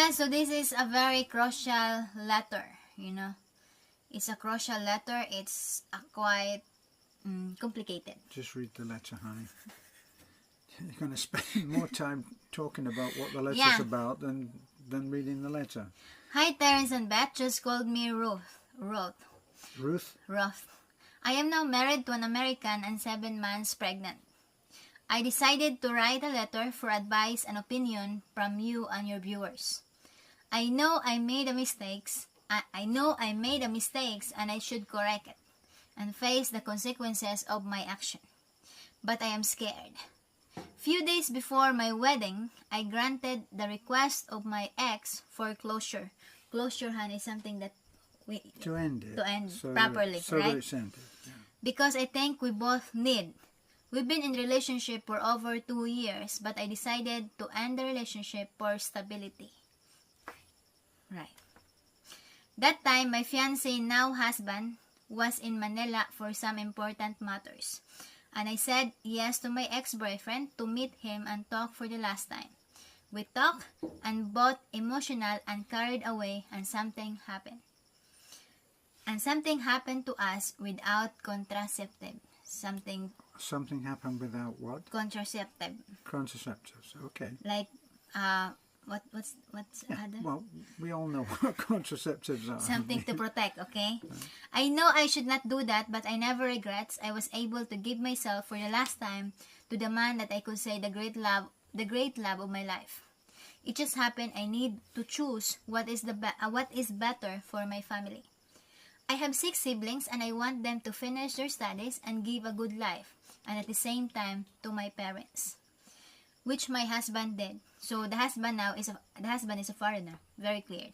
Yeah, so this is a very crucial letter, It's a crucial letter. It's quite complicated. Just read the letter, honey. You're going to spend more time talking about what the letter's about than reading the letter. Hi, Terence and Beth. Just called me Ruth. Ruth? Ruth. I am now married to an American and 7 months pregnant. I decided to write a letter for advice and opinion from you and your viewers. I know I made a mistakes. I know I made a mistakes and I should correct it and face the consequences of my action. But I am scared. Few days before my wedding, I granted the request of my ex for closure. Closure, honey, is something that to end properly, so right? That it's ended. Yeah. Because I think we both need. We've been in relationship for over 2 years, but I decided to end the relationship for stability. Right. That time, my fiancé, now husband, was in Manila for some important matters. And I said yes to my ex-boyfriend to meet him and talk for the last time. We talked and both emotional and carried away, and something happened. And something happened to us without contraceptive. Something happened without what? Contraceptive. Contraceptives. Okay. Like what's other? Well, we all know what contraceptives are. Something to protect, okay? I know I should not do that, but I never regrets. I was able to give myself for the last time to the man that I could say the great love of my life. It just happened I need to choose what is better for my family. I have 6 siblings and I want them to finish their studies and give a good life, and at the same time to my parents, which my husband did. So the husband is a foreigner, very clear.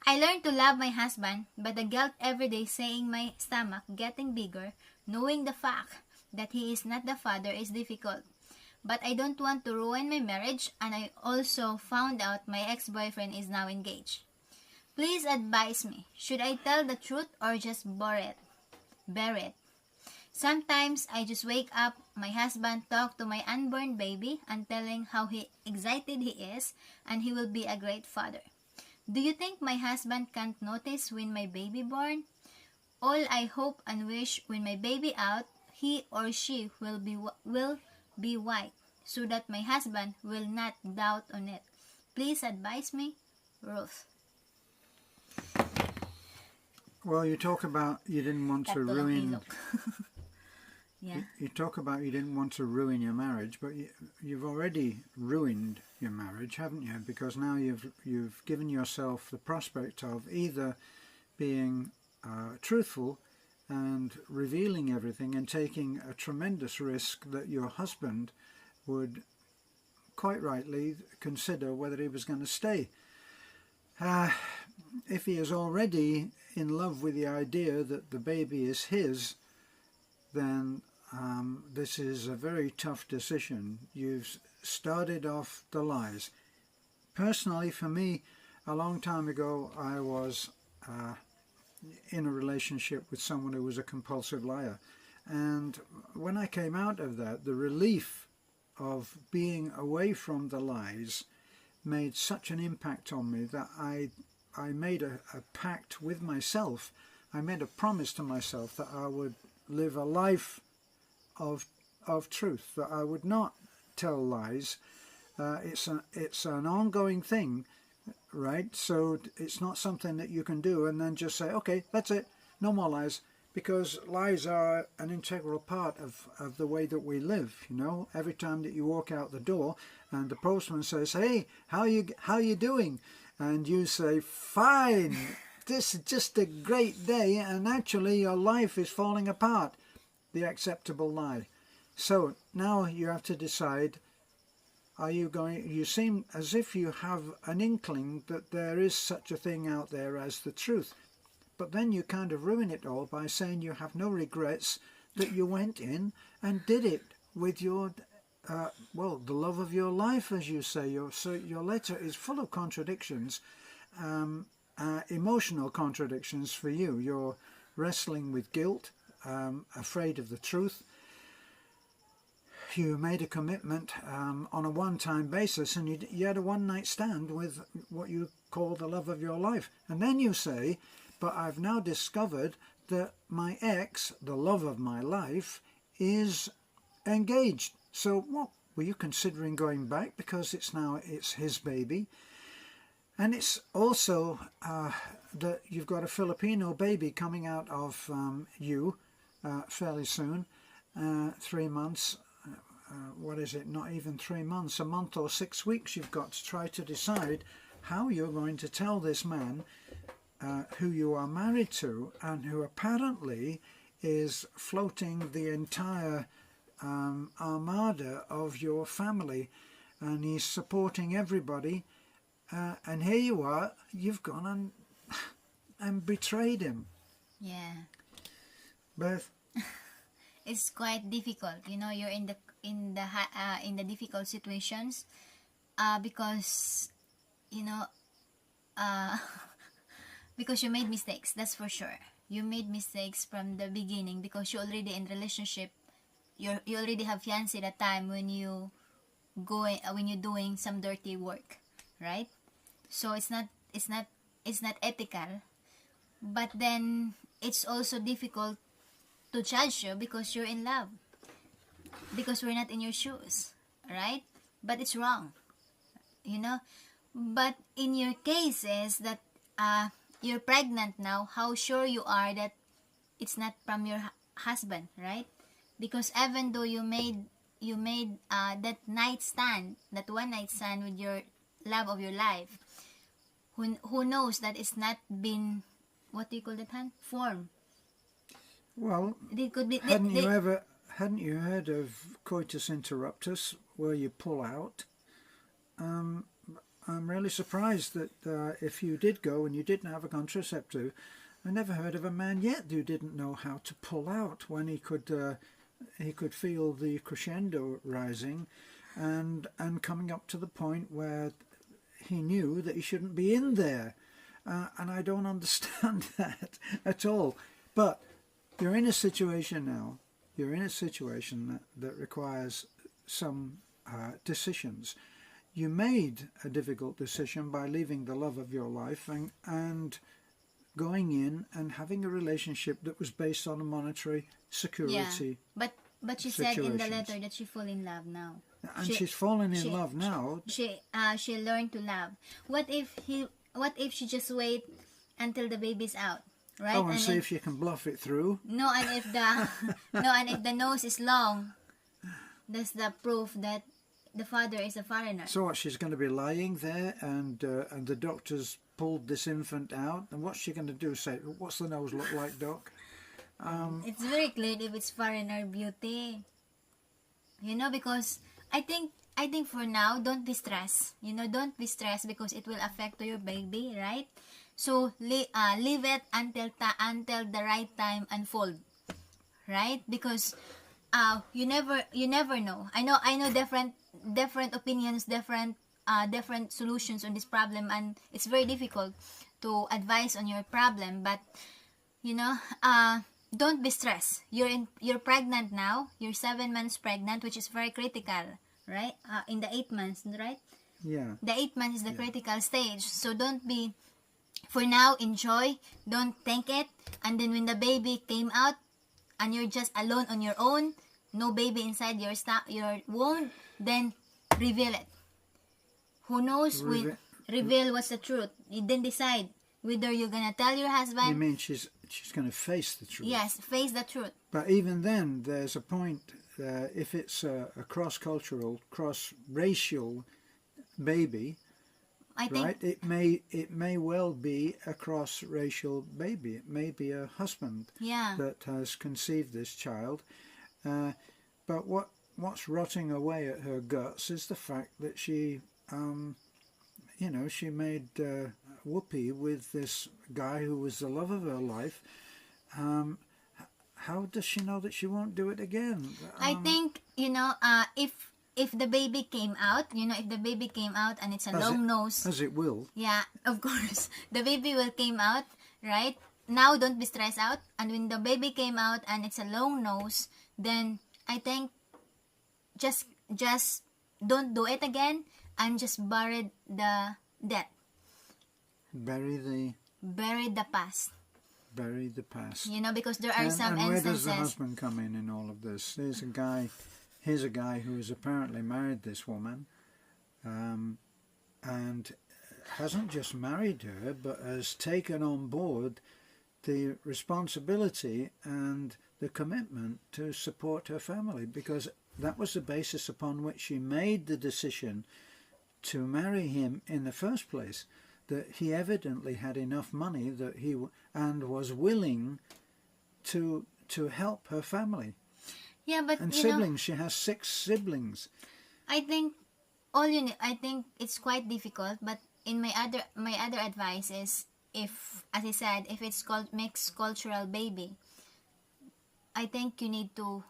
I learned to love my husband, but the guilt every day saying my stomach getting bigger, knowing the fact that he is not the father is difficult. But I don't want to ruin my marriage, and I also found out my ex-boyfriend is now engaged. Please advise me. Should I tell the truth or just bear it? Sometimes I just wake up, my husband talk to my unborn baby and telling how excited he is and he will be a great father. Do you think my husband can't notice when my baby born? All I hope and wish when my baby out, he or she will be white, so that my husband will not doubt on it. Please advise me, Ruth. Well, you talk about you didn't want to ruin. Yeah. You talk about you didn't want to ruin your marriage, but you've already ruined your marriage, haven't you? Because now you've given yourself the prospect of either being truthful and revealing everything and taking a tremendous risk that your husband would quite rightly consider whether he was going to stay. If he is already in love with the idea that the baby is his, then this is a very tough decision. You've started off the lies. Personally, for me, a long time ago, I was in a relationship with someone who was a compulsive liar. And when I came out of that, the relief of being away from the lies made such an impact on me that I made a pact with myself. I made a promise to myself that I would live a life of truth, that I would not tell lies. It's an ongoing thing, right? So it's not something that you can do and then just say, okay, that's it, no more lies, because lies are an integral part of the way that we live. You know, every time that you walk out the door and the postman says, hey, how you doing? And you say, fine, this is just a great day, and actually your life is falling apart. The acceptable lie. So now you have to decide, you seem as if you have an inkling that there is such a thing out there as the truth. But then you kind of ruin it all by saying you have no regrets that you went in and did it with your, the love of your life, as you say. So your letter is full of contradictions, emotional contradictions for you. You're wrestling with guilt, afraid of the truth. you made a commitment on a one-time basis, and you had a one-night stand with what you call the love of your life. And then you say, but I've now discovered that my ex, the love of my life, is engaged. So what, were you considering going back because it's his baby? And it's also that you've got a Filipino baby coming out of you fairly soon, 3 months. What is it? Not even 3 months, a month or 6 weeks. You've got to try to decide how you're going to tell this man who you are married to and who apparently is floating the entire armada of your family, and he's supporting everybody, and here you are, you've gone and betrayed him. Yeah. Beth? It's quite difficult, you're in the difficult situations, because because you made mistakes. That's for sure. You made mistakes from the beginning because you're already in relationship. You already have fiancé at the time when you're doing some dirty work, right? So it's not ethical. But then it's also difficult to judge you because you're in love, because we're not in your shoes, right? But it's wrong, But in your cases that you're pregnant now, how sure you are that it's not from your husband, right? Because even though you made that one night stand with your love of your life, who knows that it's not been, what do you call that, form? Well, It could be. hadn't you heard of coitus interruptus, where you pull out? I'm really surprised that if you did go and you didn't have a contraceptive, I never heard of a man yet who didn't know how to pull out when he could feel the crescendo rising and coming up to the point where he knew that he shouldn't be in there. And I don't understand that at all. But you're in a situation now, that requires some decisions. You made a difficult decision by leaving the love of your life and going in and having a relationship that was based on a monetary security. Yeah, but she said in the letter that she fall in love now. And she's fallen in love now. She learned to love. What if she just wait until the baby's out, right? Oh, and see if she can bluff it through. No, and if the nose is long, that's the proof that the father is a foreigner. So what, she's going to be lying there and the doctor's pulled this infant out, and what's she going to do? Say, what's the nose look like, doc? It's very clear if it's foreigner beauty. Because I think for now, don't be stressed. Don't be stressed because it will affect to your baby, right? So leave it until the right time unfold, right? Because you never know. I know different opinions, different solutions on this problem, and it's very difficult to advise on your problem. But don't be stressed. You're pregnant now. You're 7 months pregnant, which is very critical, right? In the 8 months, right? Yeah. The 8 months is the critical stage. So don't be. For now, enjoy. Don't think it. And then when the baby came out, and you're just alone on your own, no baby inside your womb, then reveal it. Who knows? Reveal what's the truth. You then decide whether you're gonna tell your husband. You mean she's going to face the truth? Yes, face the truth. But even then, there's a point. If it's a cross-cultural, cross-racial baby, I think, right? It may well be a cross-racial baby. It may be a husband that has conceived this child. But what's rotting away at her guts is the fact that she, she made whoopee with this guy who was the love of her life. How does she know that she won't do it again? I think, if the baby came out, and it's a long nose. As it will. Yeah, of course. The baby will came out, right? Now don't be stressed out. And when the baby came out and it's a long nose, then I think just don't do it again, and just bury the debt, Bury the past. the past. You know, because there are some And where does the instances. husband come in all of this? Here's a guy who has apparently married this woman, and hasn't just married her, but has taken on board the responsibility and the commitment to support her family, because that was the basis upon which she made the decision to marry him in the first place. That he evidently had enough money and was willing to help her family Yeah, but and you know, siblings. She has 6 siblings. I think I think it's quite difficult, but in my other advice is, if, as I said, if it's called mixed cultural baby, I think you need to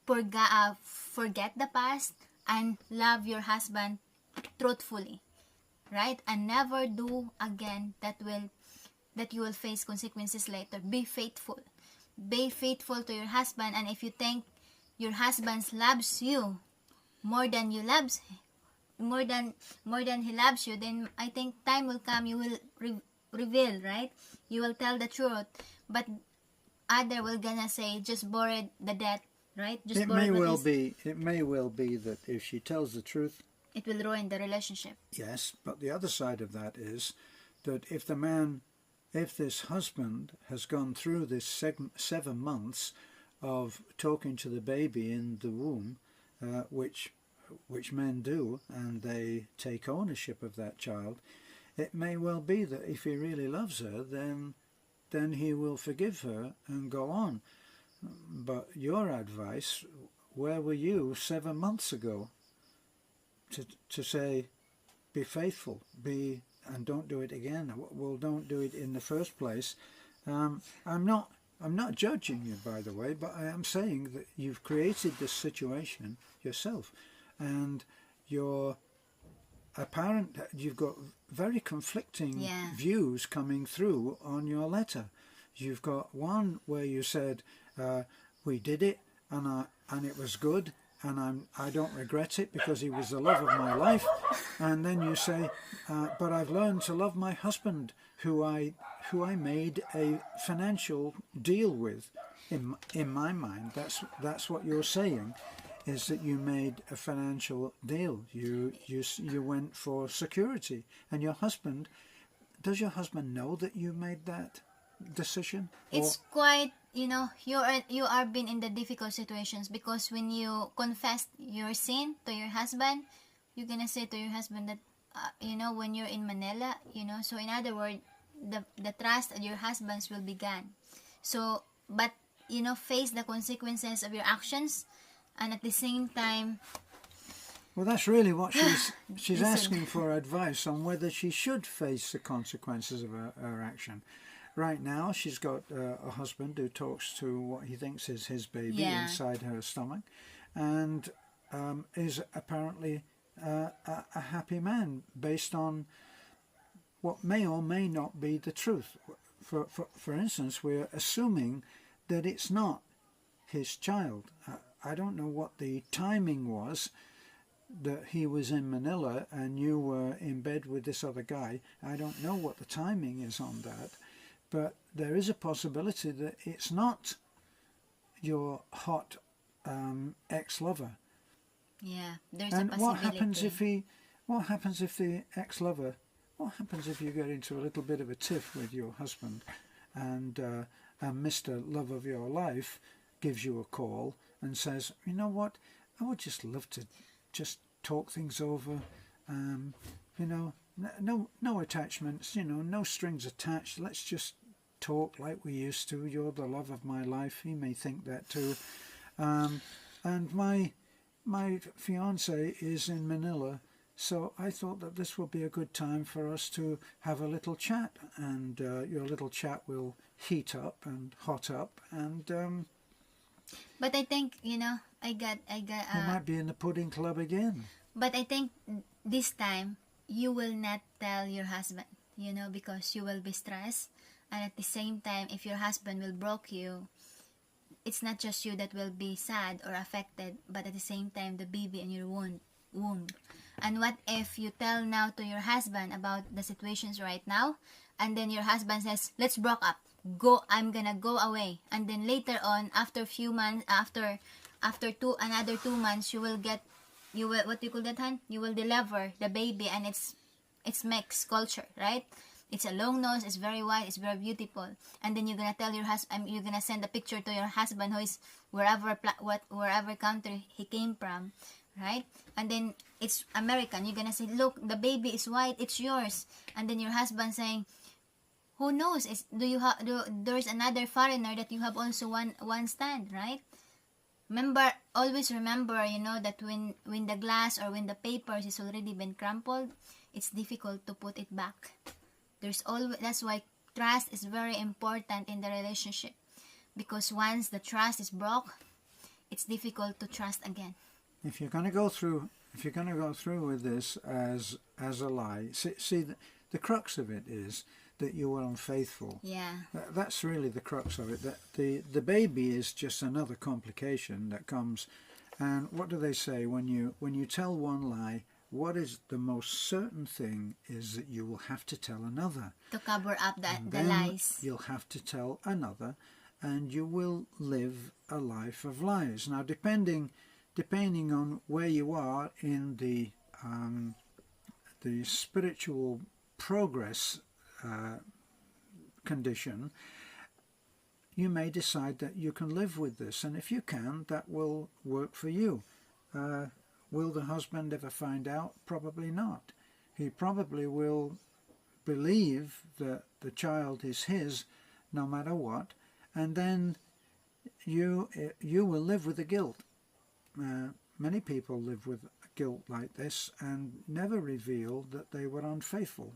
forget the past and love your husband truthfully, right? And never do again that you will face consequences later. Be faithful. Be faithful to your husband, and if you think your husband loves you more than you loves more than he loves you, then I think time will come, you will reveal, right? You will tell the truth, but other will gonna say just borrowed the debt, right? Just It may borrowed well this. be. It may well be that if she tells the truth, It will ruin the relationship. yes. But the other side of that is that if this husband has gone through this 7 months of talking to the baby in the womb, which men do, and they take ownership of that child, it may well be that if he really loves her, then he will forgive her and go on. But your advice, where were you 7 months ago to say, be faithful, and don't do it again? Well, don't do it in the first place. I'm not judging you, by the way, but I am saying that you've created this situation yourself, and you've got very conflicting views coming through on your letter. You've got one where you said, we did it, and it was good, and I don't regret it because he was the love of my life. And then you say, but I've learned to love my husband, who I made a financial deal with. In my mind, that's what you're saying, is that you made a financial deal. You went for security, and does your husband know that you made that decision? It's quite, you know, you are been in the difficult situations, because when you confess your sin to your husband, you're gonna say to your husband that you know, when you're in Manila, you know, so in other words, the trust of your husbands will be gone. So, but you know, face the consequences of your actions, and at the same time, well, that's really what she's Listen. asking for advice on whether she should face the consequences of her action. Right now, she's got a husband who talks to what he thinks is his baby inside her stomach, and is apparently a happy man based on what may or may not be the truth. For instance, we're assuming that it's not his child. I don't know what the timing was, that he was in Manila and you were in bed with this other guy. I don't know what the timing is on that, but there is a possibility that it's not your hot ex-lover. yeah, there's And a possibility. what happens if the ex-lover, what happens if you get into a little bit of a tiff with your husband, and Mr. Love of Your Life gives you a call and says, you know what, I would just love to just talk things over, you know, no attachments, you know, no strings attached, let's just talk like we used to, you're the love of my life. He may think that too. And my fiance is in Manila, so I thought that this would be a good time for us to have a little chat, and your little chat will heat up and hot up, and But I think, you know, I got you might be in the pudding club again. but I think this time you will not tell your husband, you know, because you will be stressed, and at the same time, if your husband will broke you, it's not just you that will be sad or affected, but at the same time the baby in your womb. And what if you tell now to your husband about the situations right now, and then your husband says, let's break up, I'm gonna go away, and then later on, after few months, after another 2 months, you will what do you call that, Han? You will deliver the baby, and it's mixed culture, right? It's a long nose, it's very white, it's very beautiful. And then you're gonna tell your husband, you're gonna send a picture to your husband who is wherever country he came from, right? And then it's American. You're gonna say, look, the baby is white, it's yours. And then your husband saying, who knows? There's another foreigner that you have also one stand, right? Always remember, that when the glass or when the papers is already been crumpled, it's difficult to put it back. That's why trust is very important in the relationship, because once the trust is broke, it's difficult to trust again. If you're going to go through with this as a lie, see the crux of it is that you were unfaithful. Yeah. That's really the crux of it. That the baby is just another complication that comes. And what do they say when you tell one lie? What is the most certain thing is that you will have to tell another. To cover up the then lies. You'll have to tell another, and you will live a life of lies. Now, depending on where you are in the spiritual progress condition, you may decide that you can live with this, and if you can, that will work for you. Will the husband ever find out? Probably not. He probably will believe that the child is his no matter what, and then you will live with the guilt. Many people live with guilt like this and never reveal that they were unfaithful.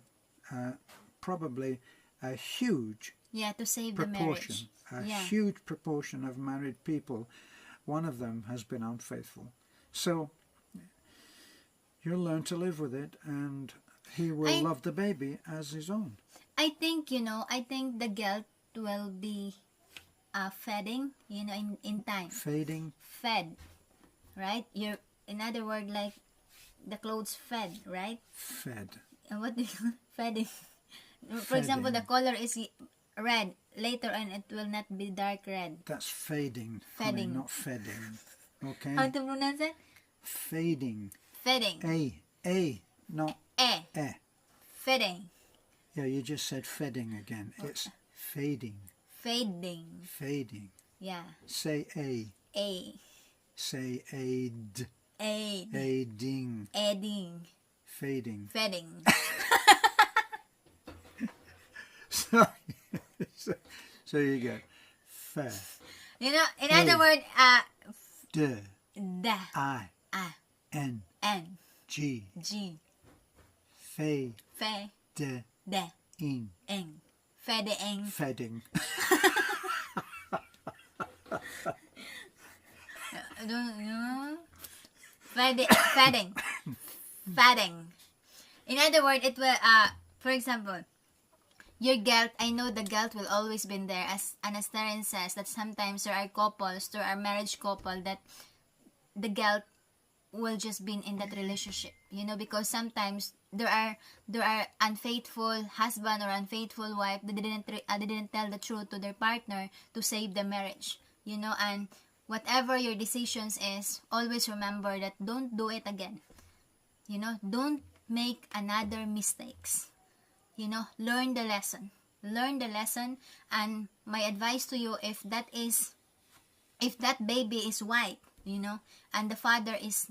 Probably a huge to save the marriage. Huge proportion of married people, one of them has been unfaithful. So you'll learn to live with it, and he will love the baby as his own. I think the guilt will be fading, in time. Fed, right? In other words, like the clothes fed, right? Fed. And what do you fading? For example, the color is red. Later on, it will not be dark red. That's fading. Fading. Not fedding. Okay? How to pronounce it? Fading. Fading. A, not E. Fading. Yeah, you just said fedding again. It's fading. Fading. Fading. Yeah. Say A. A. Say aid. Aid. Aiding. Aiding. Fading. Fading. So you go. Fair. In other words, D. Da. I. N. N. G. G. Fe. Fe. De. De. In. Eng. Fedeeng. Fedding. Fedding. Fedding. In other words, it will, for example, your guilt, I know the guilt will always be there, as Anastasia says, that sometimes there are marriage couple that the guilt will just be in that relationship, because sometimes there are unfaithful husband or unfaithful wife that didn't tell the truth to their partner to save the marriage, and whatever your decisions is, always remember that don't do it again. Don't make another mistakes. Learn the lesson. And my advice to you, if that baby is white, and the father is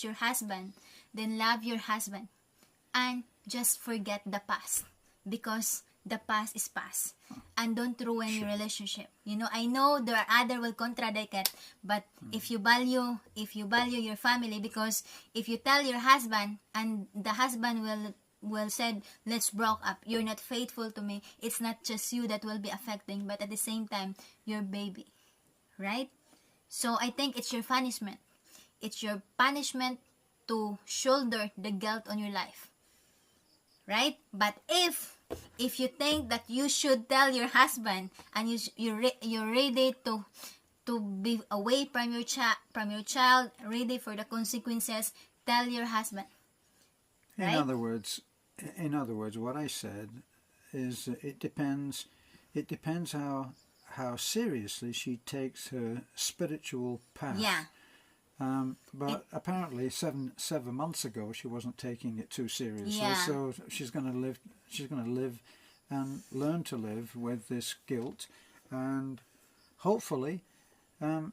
your husband, then love your husband and just forget the past, because the past is past, and don't ruin your relationship. I know there are other will contradict it, but if you value your family, because if you tell your husband and the husband will said, let's break up, you're not faithful to me, it's not just you that will be affecting, but at the same time your baby, right? So I think it's your punishment. It's your punishment to shoulder the guilt on your life, right? But if you think that you should tell your husband and you're ready to to be away from your child, ready for the consequences, tell your husband. Right? In other words, what I said is that it depends how seriously she takes her spiritual path. Yeah. But apparently 7 months ago she wasn't taking it too seriously. Yeah. So she's going to live and learn to live with this guilt, and hopefully, how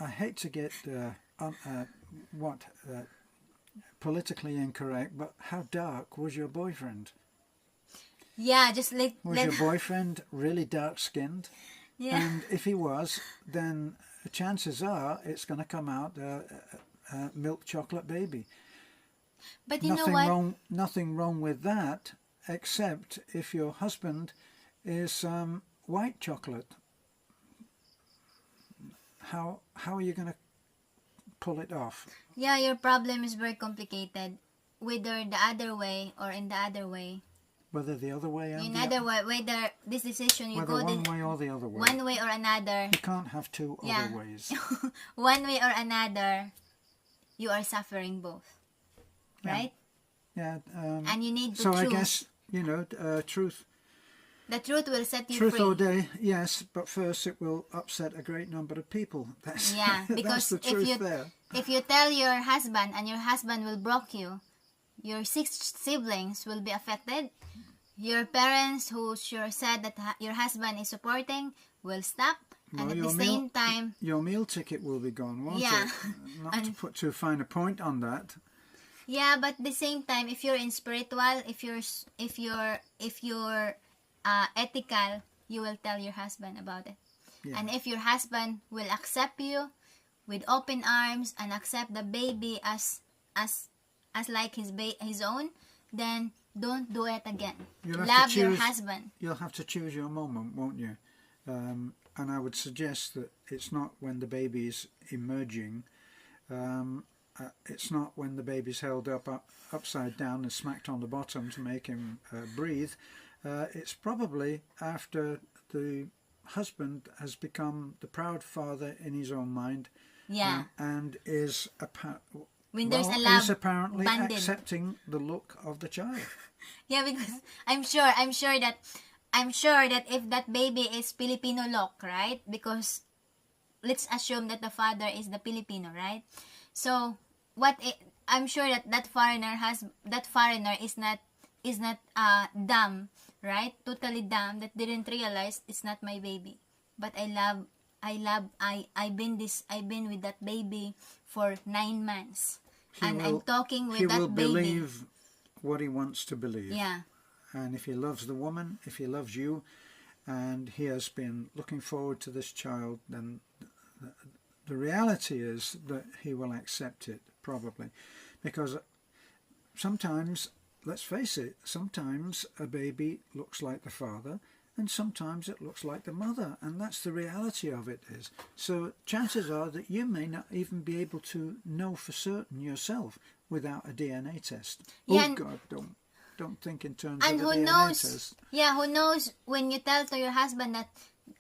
I hate to get politically incorrect, but how dark was your boyfriend? Yeah, just Was your boyfriend really dark-skinned? Yeah. And if he was, then chances are it's going to come out a milk chocolate baby. But you know what? Nothing wrong with that, except if your husband is white chocolate. How are you going to pull it off? Yeah, your problem is very complicated. Whether the other way or in the other way. Whether the other way or whether this decision you whether go one way or the other way. One way or another. You can't have two other ways. One way or another, you are suffering both. Right? Yeah. And you need to choose. choose. I guess, truth. The truth will set you Truth free. all day, yes, but first it will upset a great number of people. That's, Because that's the truth there. If you tell your husband and your husband will block you, your 6 siblings will be affected. Your parents who sure said that your husband is supporting will stop. And at the same time, your meal ticket will be gone, won't it? Not to put too fine a point on that. Yeah, but at the same time, if you're in spiritual, if you're ethical, you will tell your husband about it. Yeah. And if your husband will accept you with open arms and accept the baby as like his own, then don't do it again. Love your husband. You'll have to choose your moment, won't you? And I would suggest that it's not when the baby's emerging. It's not when the baby's held upside down and smacked on the bottom to make him breathe. It's probably after the husband has become the proud father in his own mind. Yeah. And is there's apparently banded. accepting the look of the child. Yeah, because I'm sure that if that baby is Filipino look, right? Because let's assume that the father is the Filipino, right? So I'm sure that foreigner is not dumb, right? Totally dumb, that didn't realize it's not my baby. But I've been with that baby for 9 months. I'm talking with that baby. He will believe what he wants to believe. Yeah. And if he loves the woman, if he loves you, and he has been looking forward to this child, then the reality is that he will accept it, probably. Because sometimes, let's face it, sometimes a baby looks like the father, and sometimes it looks like the mother, and that's the reality of it is. So chances are that you may not even be able to know for certain yourself without a DNA test. Yeah, God, don't think in terms of a who DNA knows, test. Yeah, who knows when you tell to your husband that,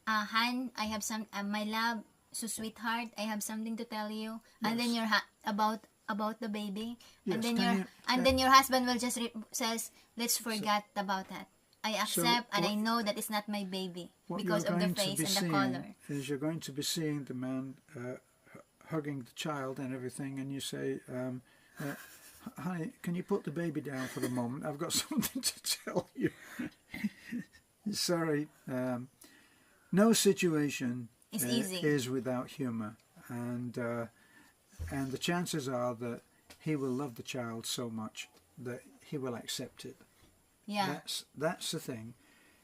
Han, I have my love, so sweetheart, I have something to tell you, Yes. and then you're about the baby, Yes, and then your husband will just says, let's forget about that. I accept, and I know that it's not my baby because of the face and the color. Is you're going to be seeing the man hugging the child and everything, and you say, honey, can you put the baby down for the moment? I've got something to tell you. Sorry. No situation is without humour, and the chances are that he will love the child so much that he will accept it. Yeah. That's the thing.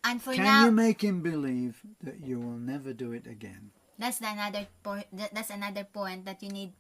And for Can now, you make him believe that you will never do it again? That's another point. That's another point that you need